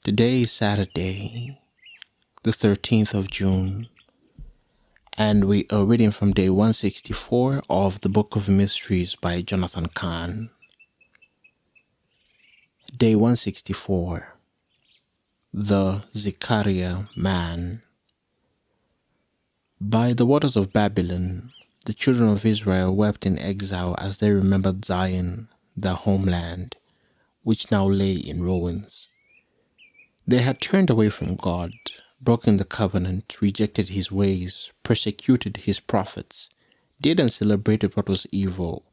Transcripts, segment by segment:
Today is Saturday, the 13th of June, and we are reading from day 164 of the Book of Mysteries by Jonathan Cahn. Day 164, the Zicharyah man. By the waters of Babylon, the children of Israel wept in exile as they remembered Zion, their homeland, which now lay in ruins. They had turned away from God, broken the covenant, rejected his ways, persecuted his prophets, did and celebrated what was evil,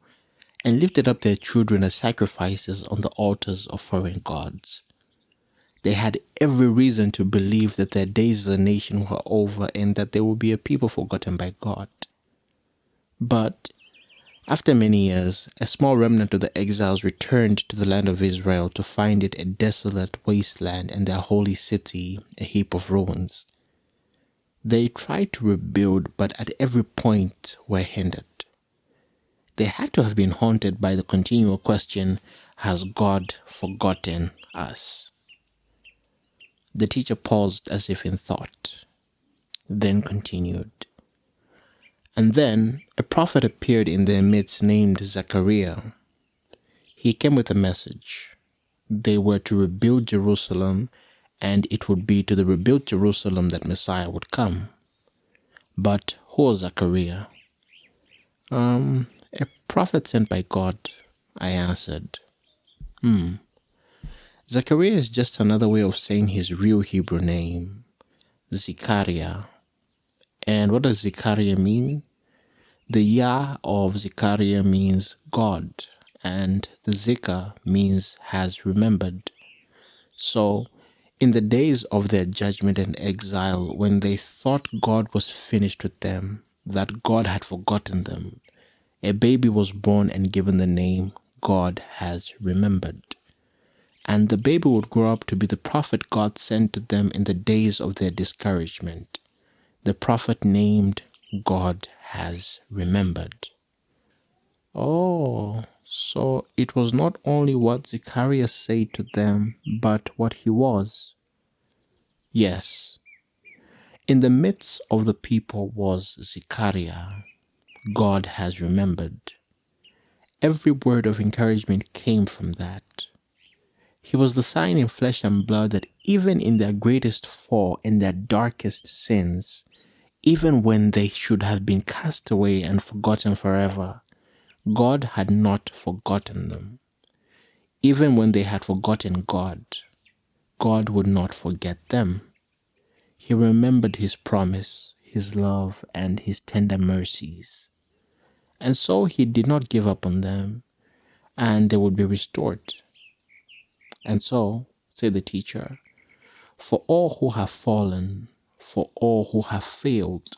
and lifted up their children as sacrifices on the altars of foreign gods. They had every reason to believe that their days as a nation were over and that they would be a people forgotten by God. But after many years, a small remnant of the exiles returned to the land of Israel to find it a desolate wasteland and their holy city a heap of ruins. They tried to rebuild, but at every point were hindered. They had to have been haunted by the continual question, "Has God forgotten us?" The teacher paused as if in thought, then continued. And then a prophet appeared in their midst named Zicharyah. He came with a message. They were to rebuild Jerusalem, and it would be to the rebuilt Jerusalem that Messiah would come. But who was Zicharyah? A prophet sent by God, I answered. Zicharyah is just another way of saying his real Hebrew name, Zicharyah. And what does Zicharyah mean? The Yah of Zicharyah means God, and the Zikar means has remembered. So, in the days of their judgment and exile, when they thought God was finished with them, that God had forgotten them, a baby was born and given the name God has remembered. And the baby would grow up to be the prophet God sent to them in the days of their discouragement, the prophet named God has remembered. Oh, so it was not only what Zicharyah said to them, but what he was. Yes, in the midst of the people was Zicharyah. God has remembered. Every word of encouragement came from that. He was the sign in flesh and blood that even in their greatest fall and their darkest sins, even when they should have been cast away and forgotten forever, God had not forgotten them. Even when they had forgotten God, God would not forget them. He remembered his promise, his love, and his tender mercies. And so he did not give up on them, and they would be restored. And so, said the teacher, for all who have fallen, for all who have failed,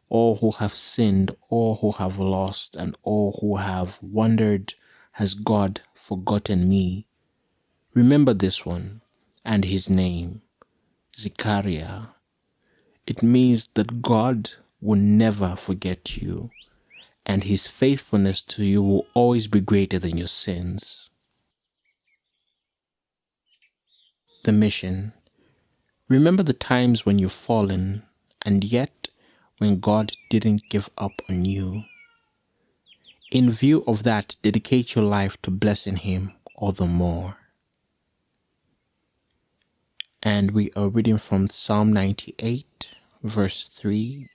all who have sinned, all who have lost, and all who have wondered, has God forgotten me? Remember this one and his name, Zicharyah. It means that God will never forget you, and his faithfulness to you will always be greater than your sins. The mission. Remember the times when you've fallen, and yet when God didn't give up on you. In view of that, dedicate your life to blessing him all the more. And we are reading from Psalm 98, verse 3,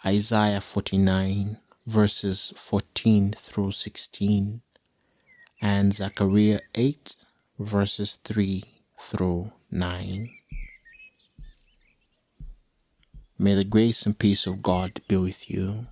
Isaiah 49, verses 14 through 16, and Zechariah 8, verses 3 through 9. May the grace and peace of God be with you.